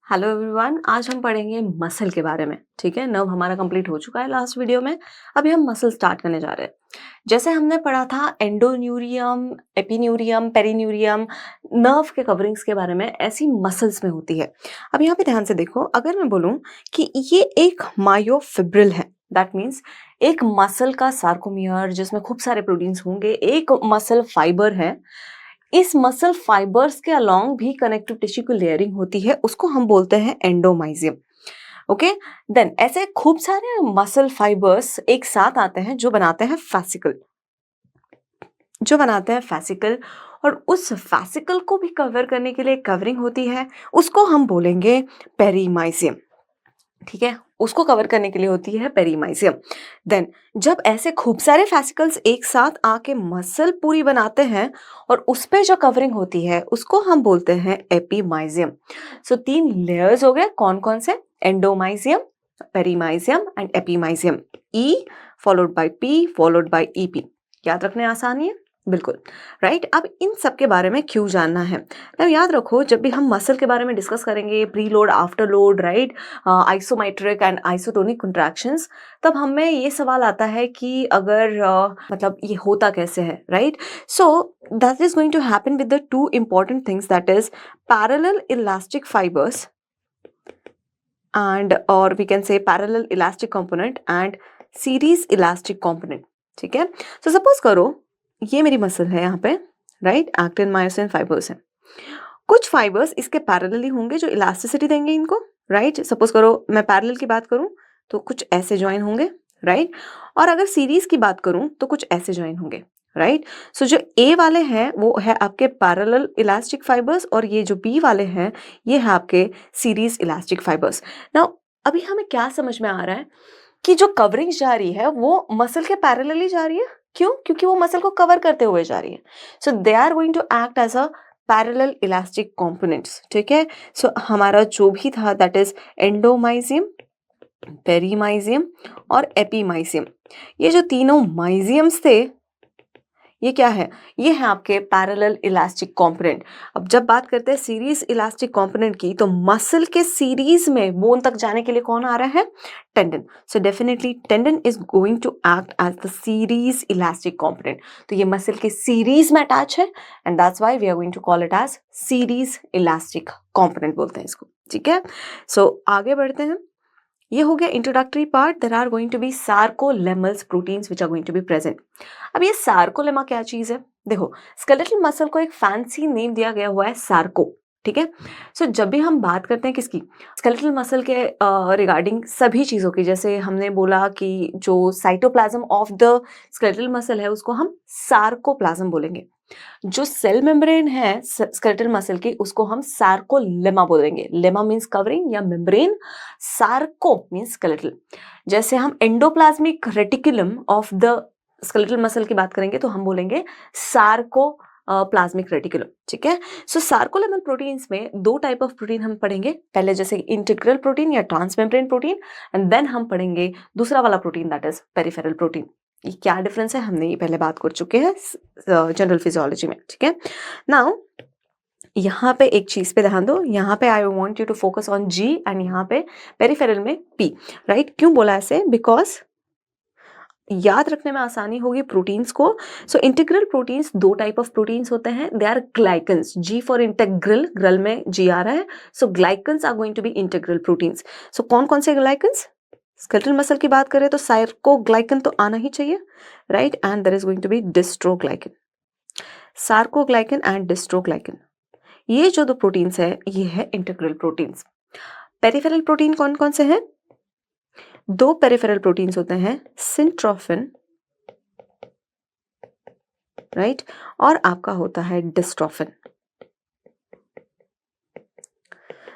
Hello everyone, आज हम पढ़ेंगे मसल के बारे में। ठीक है, नर्व हमारा कंप्लीट हो चुका है लास्ट वीडियो में। अभी हम मसल स्टार्ट करने जा रहे हैं। जैसे हमने पढ़ा था एंडोन्यूरियम, एपिन्यूरियम, पेरिन्यूरियम, नर्व के कवरिंग्स के बारे में, ऐसी मसल्स में होती है। अब यहाँ पे ध्यान से देखो, अगर मैं बोलूँ कि ये एक मायोफिब्रिल है, दैट मीन्स एक मसल का सार्कोमियर जिसमें खूब सारे प्रोटीन्स होंगे, एक मसल फाइबर है। इस मसल फाइबर्स के अलोंग भी कनेक्टिव टिश्यू की लेयरिंग होती है, उसको हम बोलते हैं एंडोमाइजियम। ओके, देन ऐसे खूब सारे मसल फाइबर्स एक साथ आते हैं जो बनाते हैं फैसिकल, और उस फैसिकल को भी कवर करने के लिए कवरिंग होती है, उसको हम बोलेंगे पेरीमाइजियम। ठीक है, उसको कवर करने के लिए होती है पेरीमाइजियम। देन जब ऐसे खूब सारे फैसिकल्स एक साथ आके मसल पूरी बनाते हैं और उस पे जो कवरिंग होती है उसको हम बोलते हैं एपीमाइजियम। सो 3 लेयर्स हो गए, कौन कौन से? Endomysium, perimysium and epimysium. E followed by P followed by EP. याद रखने आसान है, बिल्कुल राइट। अब इन सब के बारे में क्यों जानना है? अब याद रखो, जब भी हम मसल के बारे में डिस्कस करेंगे, pre load, after load, right, isometric and isotonic contractions, तब हमें ये सवाल आता है कि अगर मतलब ये होता कैसे है, right? So that is going to happen with the two important things, that is parallel elastic fibres and or we can say parallel elastic component and series elastic component. ठीक है, so suppose करो ये मेरी muscle है यहाँ पे, right, actin myosin fibres है। कुछ फाइबर्स इसके पैरेलली होंगे जो इलास्टिसिटी देंगे इनको, राइट। सपोज करो मैं पैरेलल की बात करूं तो कुछ ऐसे ज्वाइन होंगे, राइट, और अगर सीरीज की बात करूं तो कुछ ऐसे ज्वाइन होंगे, राइट। सो जो ए वाले हैं वो है आपके पैरेलल इलास्टिक फाइबर्स और ये जो बी वाले हैं ये है आपके सीरीज इलास्टिक फाइबर्स। नाउ अभी हमें क्या समझ में आ रहा है कि जो कवरिंग जा रही है वो मसल के पैरेलली जा रही है। क्यों? क्योंकि वो मसल को कवर करते हुए जा रही है। So they are going to act as a parallel elastic components. ठीक है, सो हमारा जो भी था दैट इज एंडोमाइजियम, पेरीमाइजियम और एपीमाइजियम। ये जो तीनों माइजियम्स थे ये क्या है? ये है आपके पैरेलल इलास्टिक कंपोनेंट। अब जब बात करते हैं सीरीज इलास्टिक कंपोनेंट की, तो मसल के सीरीज में बोन तक जाने के लिए कौन आ रहा है? Tendon. So definitely tendon is going to act as the series elastic component. तो ये मसल के सीरीज में अटैच है and that's why we are going to call it as series elastic component बोलते हैं इसको। ठीक है, सो आगे बढ़ते हैं। ये हो गया introductory part. There are going to be sarcolemmals proteins which are going to be present. अब ये सार्कोलेमा क्या चीज है? देखो, स्केलेटल मसल को एक फैंसी नेम दिया गया हुआ है सार्को। ठीक है, सो जब भी हम बात करते हैं किसकी, स्केलेटल मसल के रिगार्डिंग सभी चीजों की, जैसे हमने बोला कि जो cytoplasm of the skeletal muscle है उसको हम सार्कोप्लाज्म बोलेंगे। जो सेल मेम्ब्रेन है स्केलेटल मसल की उसको हम सार्कोलेमा बोलेंगे। लेमा मींस कवरिंग या मेम्ब्रेन, सार्को मींस स्केलेटल। जैसे हम endoplasmic reticulum of the skeletal muscle की बात करेंगे तो हम बोलेंगे सार्को प्लाज्मिक रेटिकुलम। ठीक है, सो सार्कोलेमल प्रोटीन्स में 2 टाइप ऑफ प्रोटीन हम पढ़ेंगे, पहले जैसे इंटीग्रल प्रोटीन या ट्रांसमेम्ब्रेन प्रोटीन, एंड देन हम पढ़ेंगे दूसरा वाला protein that is peripheral protein. ये क्या डिफरेंस है हमने ये पहले बात कर चुके हैं जनरल फिजियोलॉजी में। ठीक है, नाउ यहाँ पे एक चीज पे ध्यान दो, यहाँ पे I want you to focus on G and यहाँ पे पेरिफेरल में पी, राइट। क्यों बोला ऐसे? बिकॉज याद रखने में आसानी होगी प्रोटीन्स को। So integral proteins 2 type of proteins होते हैं, they are glycans. G for integral, gral में जी आ रहा है, so glycans are going to be integral proteins. So कौन कौन से ग्लाइकन्स? स्केलेटल मसल की बात करें तो सार्कोग्लाइकन तो आना ही चाहिए, right, and there is going to be dystroglycan. Sarcoglycan and dystroglycan, ये जो 2 प्रोटीन्स है ये है इंटीग्रल प्रोटीन्स। पेरिफेरल प्रोटीन कौन कौन से हैं? 2 पेरिफेरल प्रोटीन्स होते हैं, सिंट्रोफिन, राइट, और आपका होता है डिस्ट्रोफिन।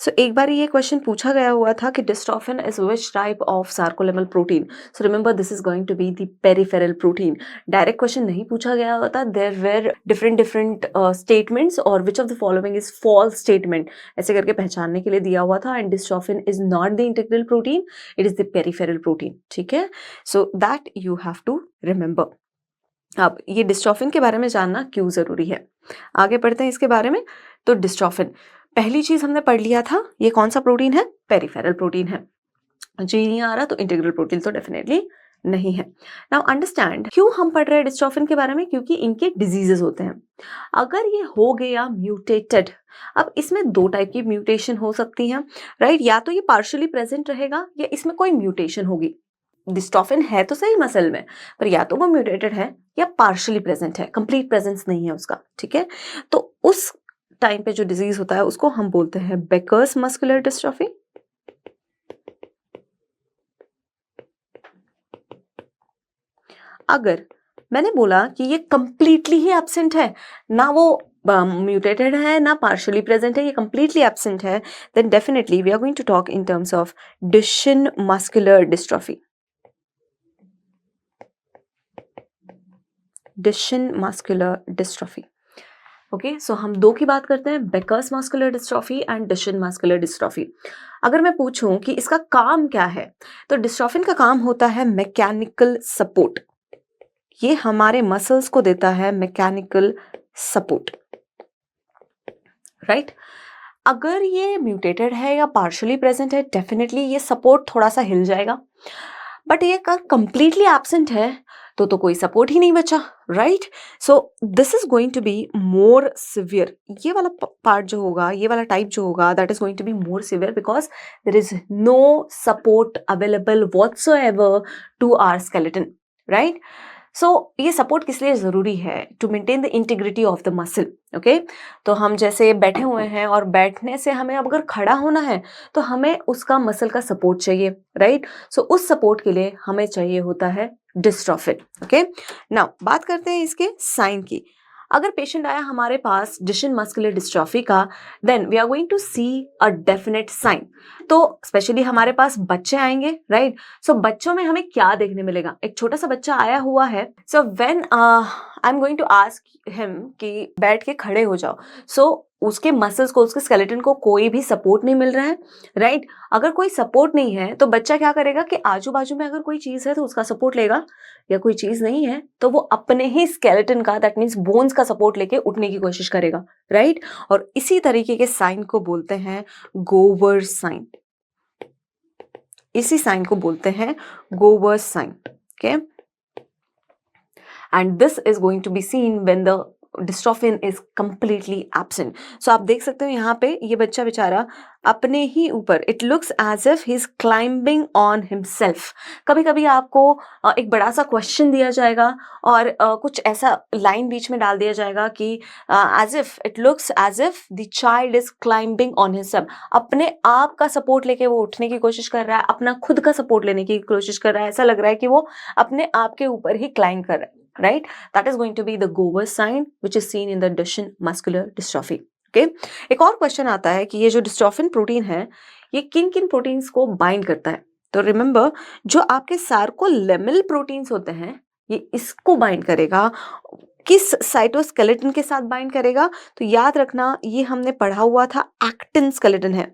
सो एक बार ये क्वेश्चन पूछा गया हुआ था कि dystrophin is which type of sarcolemmal protein. So remember this is going to be the peripheral protein. Direct question नहीं पूछा गया होता, there were different statements or which of the following is false statement, ऐसे करके पहचानने के लिए दिया हुआ था। And dystrophin is not the integral protein, it is the peripheral protein. ठीक है, so that you have to remember. अब ये डिस्ट्रोफिन के बारे में जानना क्यों जरूरी है, आगे बढ़ते हैं इसके बारे में। तो डिस्ट्रोफिन पहली चीज हमने पढ़ लिया था, ये कौन सा प्रोटीन है? पेरिफेरल प्रोटीन है। जी नहीं आ रहा तो इंटीग्रल प्रोटीन तो डेफिनेटली नहीं है। नाउ अंडरस्टैंड क्यों हम पढ़ रहे हैं डिस्ट्रोफिन के बारे में, क्योंकि इनके डिजीजेस होते हैं। अगर ये हो गया म्यूटेटेड, अब इसमें दो टाइप की म्यूटेशन हो सकती है, राइट? या तो ये पार्शियली प्रेजेंट रहेगा या इसमें कोई म्यूटेशन होगी। डिस्ट्रोफिन है तो सही मसल में, पर या तो वो म्यूटेटेड है या पार्शियली प्रेजेंट है, कंप्लीट प्रेजेंस नहीं है उसका, ठीक है? तो उस टाइम पे जो डिजीज होता है उसको हम बोलते हैं बेकर्स मस्कुलर डिस्ट्रॉफी। अगर मैंने बोला कि ये कंप्लीटली ही एब्सेंट है, ना वो म्यूटेटेड है ना पार्शियली प्रेजेंट है, ये कंप्लीटली एब्सेंट है, then definitely we are going to talk in terms of Duchenne muscular dystrophy. Duchenne muscular dystrophy. Okay, so हम दो की बात करते हैं, Becker's muscular dystrophy and Duchenne muscular dystrophy. अगर मैं पूछूं कि इसका काम क्या है, तो डिस्ट्रॉफिन का काम होता है मैकेनिकल सपोर्ट। ये हमारे मसल्स को देता है मैकेनिकल सपोर्ट, राइट? अगर ये म्यूटेटेड है या पार्शियली प्रेजेंट है, डेफिनेटली ये सपोर्ट थोड़ा सा हिल जाएगा। बट ये कंप्लीटली एब्सेंट है तो कोई सपोर्ट ही नहीं बचा, right? So this is going to be more severe. ये वाला पार्ट जो होगा, ये वाला टाइप जो होगा, that is going to be more severe because there is no support available whatsoever to our skeleton, right? So ये सपोर्ट किस लिए जरूरी है? To maintain the integrity of the muscle. Okay, तो हम जैसे बैठे हुए हैं और बैठने से हमें अब अगर खड़ा होना है तो हमें उसका मसल का सपोर्ट चाहिए, राइट? सो उस सपोर्ट के लिए हमें चाहिए होता है डिस्ट्रोफिन। ओके, नाउ बात करते हैं इसके साइन की। अगर पेशेंट आया हमारे पास डुशेन मस्कुलर डिस्ट्रॉफी का, then we are going to see a definite sign. तो स्पेशली हमारे पास बच्चे आएंगे, राइट? सो बच्चों में हमें क्या देखने मिलेगा? एक छोटा सा बच्चा आया हुआ है, so when I am going to ask him कि बैठ के खड़े हो जाओ, सो उसके मसल्स को, उसके स्केलेटन को कोई भी सपोर्ट नहीं मिल रहा है, राइट? अगर कोई सपोर्ट नहीं है तो बच्चा क्या करेगा कि आजू बाजू में अगर कोई चीज है तो उसका सपोर्ट लेगा, या कोई चीज नहीं है तो वो अपने ही स्केलेटन का, दैट मीन्स बोन्स का सपोर्ट लेके उठने की कोशिश करेगा, राइट? और इसी तरीके के साइन को बोलते हैं गोवर साइन। इसी साइन को बोलते हैं Gowers sign. Okay, and this is going to be seen when the dystrophin is completely absent. So आप देख सकते हो यहाँ पे ये बच्चा बेचारा अपने ही ऊपर, it looks as if he is climbing on himself. कभी कभी आपको एक बड़ा सा क्वेश्चन दिया जाएगा और कुछ ऐसा लाइन बीच में डाल दिया जाएगा कि as if, it looks as if the child is climbing on himself. अपने आप का सपोर्ट लेके वो उठने की कोशिश कर रहा है, अपना खुद का सपोर्ट लेने की कोशिश कर रहा है, ऐसा लग रहा है कि वो अपने आप के ऊपर ही क्लाइंब कर रहा है, right? That is going to be the Gower sign which is seen in the Duchenne muscular dystrophy. Okay? एक और क्वेश्चन आता है कि ये जो डिस्ट्रोफिन प्रोटीन है ये किन किन प्रोटीन्स को बाइंड करता है? तो रिमेंबर, जो आपके सार्कोलेमल प्रोटीन्स होते हैं ये इसको बाइंड करेगा। किस साइटोस्केलेटन के साथ बाइंड करेगा? तो याद रखना, ये हमने पढ़ा हुआ था, एक्टिन स्केलेटन है।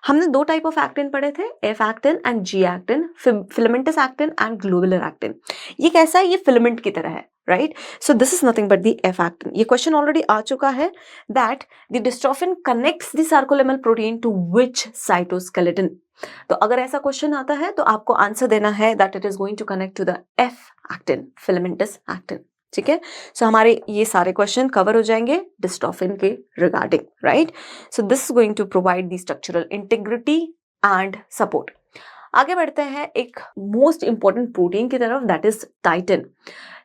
हमने दो टाइप ऑफ एक्टिन पढ़े थे, F actin and G actin, filamentous actin and globular actin. ये कैसा है? ये फिलामेंट की तरह है, right? So this is nothing but the F actin. ये क्वेश्चन ऑलरेडी आ चुका है, that the dystrophin connects the sarcolemmal protein to which cytoskeleton. तो अगर ऐसा क्वेश्चन आता है तो आपको आंसर देना है that it is going to connect to the F actin, filamentous actin. ठीक है, सो हमारे ये सारे क्वेश्चन कवर हो जाएंगे डिस्ट्रोफिन के regarding, right? So this is going to provide the structural integrity and support. आगे बढ़ते हैं एक मोस्ट इंपॉर्टेंट प्रोटीन की तरफ, दैट इज टाइटिन।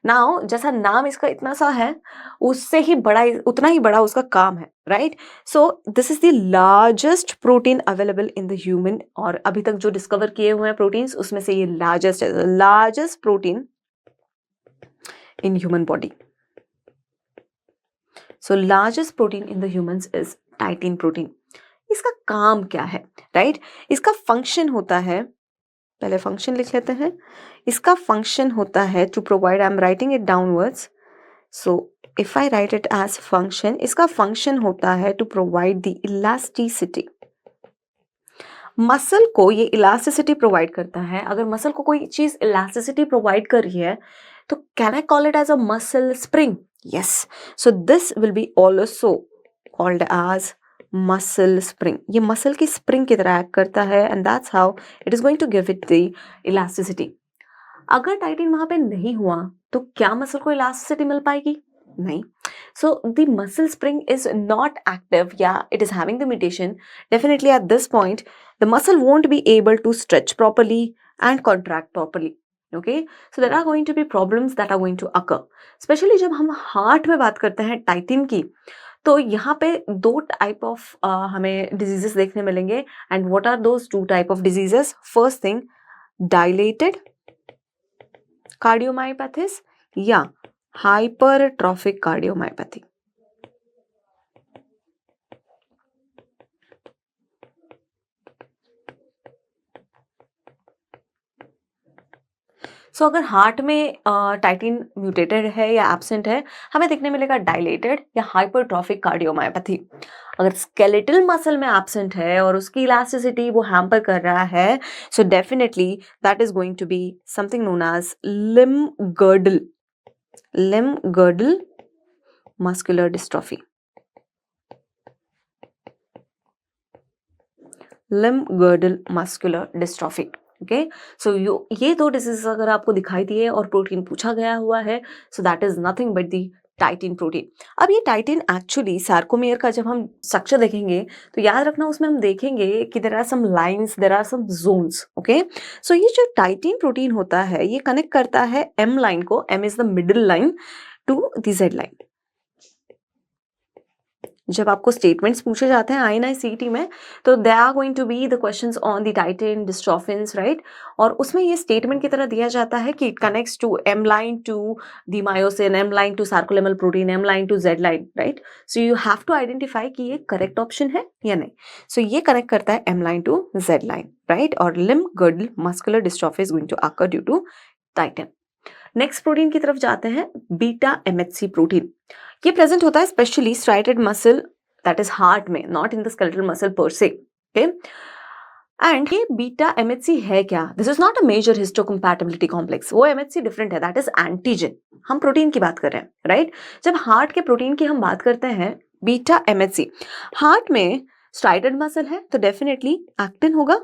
नाउ जैसा नाम इसका इतना सा है, उससे ही बड़ा, उतना ही बड़ा उसका काम है, right? So this is the largest protein available in the human, और अभी तक जो डिस्कवर किए हुए हैं प्रोटीन्स उसमें से ये लार्जेस्ट है, largest protein in human body. So largest protein in the humans is titin protein. इसका काम क्या है, राइट? इसका फंक्शन होता है, पहले फंक्शन लिख लेते हैं। इसका फंक्शन होता है to provide, I am writing it downwards, so if I write it as function, इसका फंक्शन होता है to provide the elasticity. Muscle को ये इलास्टिसिटी प्रोवाइड करता है। अगर मसल को कोई चीज इलास्टिसिटी प्रोवाइड कर रही है तो can I call it as a muscle spring? Yes, so this will be also called as muscle spring, ये मसल की स्प्रिंग की तरह एक्ट करता है and that's how it is going to give it the elasticity. अगर titin वहां पे नहीं हुआ तो क्या मसल को इलास्टिसिटी मिल पाएगी? नहीं। So the muscle spring is not active या it is having the mutation, definitely at this point the muscle won't be able to stretch properly and contract properly. Okay, so there are going to be problems that are going to occur, specially जब हम heart में बात करते हैं title की, तो यहाँ पे दो टाइप ऑफ हमें डिजीजेस देखने मिलेंगे। And what are those two type of diseases? First thing, dilated cardiomyopathies या हाइपरट्रॉफिक कार्डियोमायोपैथी। सो अगर हार्ट में टाइटिन म्यूटेटेड है या एब्सेंट है, हमें देखने मिलेगा डायलेटेड या हाइपरट्रॉफिक कार्डियोमायोपैथी। अगर स्केलेटल मसल में एब्सेंट है और उसकी इलास्टिसिटी वो हैम्पर कर रहा है, so definitely that is going to be something known as limb girdle muscular dystrophy. Limb girdle muscular dystrophy. Okay, so ये दो डिजीज अगर आपको दिखाई दिए और प्रोटीन पूछा गया हुआ है, so that is nothing but the title protein. अब ये टाइटिन एक्चुअली सार्कोमेयर का जब हम स्ट्रक्चर देखेंगे तो याद रखना उसमें हम देखेंगे कि there are some lines, there are some zones. Okay, so ये जो टाइटिन प्रोटीन होता है ये कनेक्ट करता है एम लाइन को, M is the middle line, to the Z line. जब आपको स्टेटमेंट्स पूछे जाते हैं INI-CET में, तो they are going to be the questions on the titin dystrophins, right. और उसमें ये स्टेटमेंट की तरह दिया जाता है कि it connects to M line to the myosin, M line to sarcolemmal protein, M line to Z line, right. So you have to identify कि ये करेक्ट ऑप्शन है या नहीं। सो ये कनेक्ट करता है M line to Z line, right. और limb girdle muscular dystrophy is going to occur due to titin. Next protein की तरफ जाते हैं, बीटा MHC प्रोटीन। ये प्रेजेंट होता है specially striated muscle, that is heart में, not in the skeletal muscle per se. Okay, and ये beta MHC है क्या? This is not a major histocompatibility complex, वो MHC डिफरेंट है, दैट इज एंटीजन। हम प्रोटीन की बात कर रहे हैं, राइट। जब हार्ट के प्रोटीन की हम बात करते हैं बीटा MHC, हार्ट में स्ट्राइटेड मसल है तो डेफिनेटली एक्टिन होगा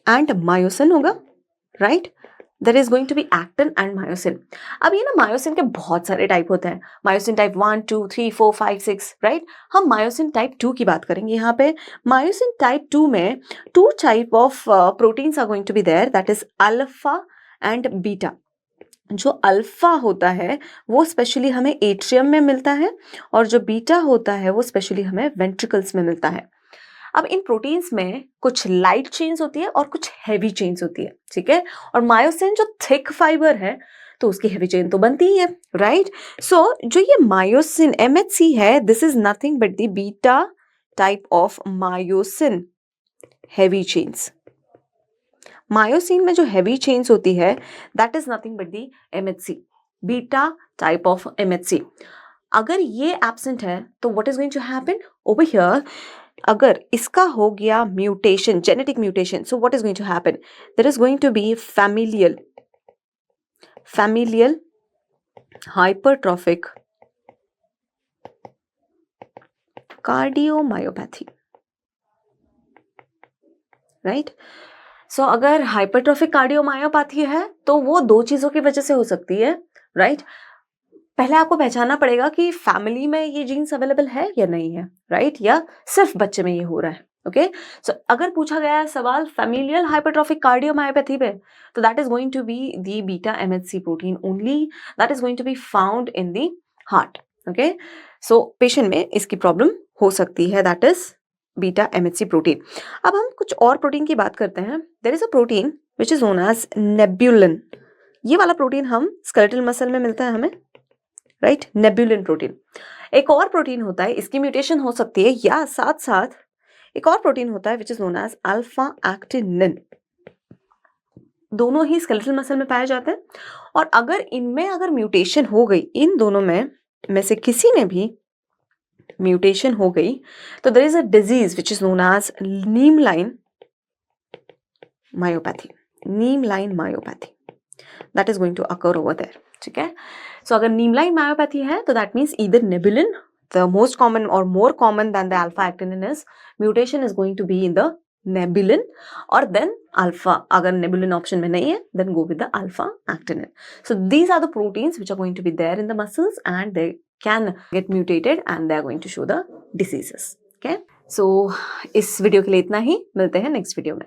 एंड मायोसिन होगा, right. There is going to be actin and myosin. अब ये ना मायोसिन के बहुत सारे टाइप होते हैं, मायोसिन टाइप 1, 2, 3, 4, 5, 6, राइट। हम मायोसिन टाइप 2 की बात करेंगे यहाँ पे। मायोसिन टाइप 2 में 2 type of proteins are going to be there, that is alpha and beta. जो अल्फा होता है वो स्पेशली हमें एट्रियम में मिलता है और जो बीटा होता है वो स्पेशली हमें वेंट्रिकल्स में मिलता है। अब इन प्रोटीन्स में कुछ लाइट चेन्स होती है और कुछ हैवी चेन्स होती है, ठीक है। और मायोसिन जो थिक फाइबर है तो उसकी हैवी चेन तो बनती ही है, राइट। सो जो ये मायोसिन MHC है, this is nothing but the beta type of myosin heavy chains. Myosin में जो हैवी चेन्स होती है that is nothing but the MHC, beta type of MHC। अगर ये एब्सेंट है तो what is going to happen over here? अगर इसका हो गया mutation, genetic mutation, so what is going to happen? There is going to be familial hypertrophic cardiomyopathy, right. सो अगर hypertrophic cardiomyopathy है तो वो दो चीजों की वजह से हो सकती है, राइट। पहले आपको पहचानना पड़ेगा कि फैमिली में ये जीन्स अवेलेबल है या नहीं है, राइट, या सिर्फ बच्चे में ये हो रहा है। ओके, सो अगर पूछा गया है सवाल फैमिलियल हाइपरट्रॉफिक कार्डियोमायोपैथी पे, तो that is going to be the beta MHC protein only, that is going to be found in the heart. Okay, so patient में इसकी प्रॉब्लम हो सकती है, that is beta MHC protein. अब हम कुछ और प्रोटीन की बात करते हैं। There is a protein which is known as nebulin. ये वाला प्रोटीन हम स्केलेटल मसल में मिलता है हमें, राइट, नेबुलिन प्रोटीन। एक और प्रोटीन होता है, इसकी म्यूटेशन हो सकती है, या साथ साथ एक और प्रोटीन होता है which is known as alpha actinin. दोनों ही स्केलेटल मसल में पाए जाते हैं और अगर इनमें अगर म्यूटेशन हो गई, इन दोनों में से किसी में भी म्यूटेशन हो गई, तो there is a disease which is known as nemaline myopathy, nemaline myopathy, that is going to occur over there, ठीक है। सो अगर नीमलाइन मायोपैथी है तो that means either nebulin the most common or more common than the alpha actinin is mutation is going to be in the nebulin or then alpha. Agar nebulin option mein nahi hai, then go with the alpha actinin. So these are the proteins which are going to be there in the muscles and they can get mutated and they are going to show the diseases. Okay, so इस video के लिए इतना ही, मिलते हैं next video में.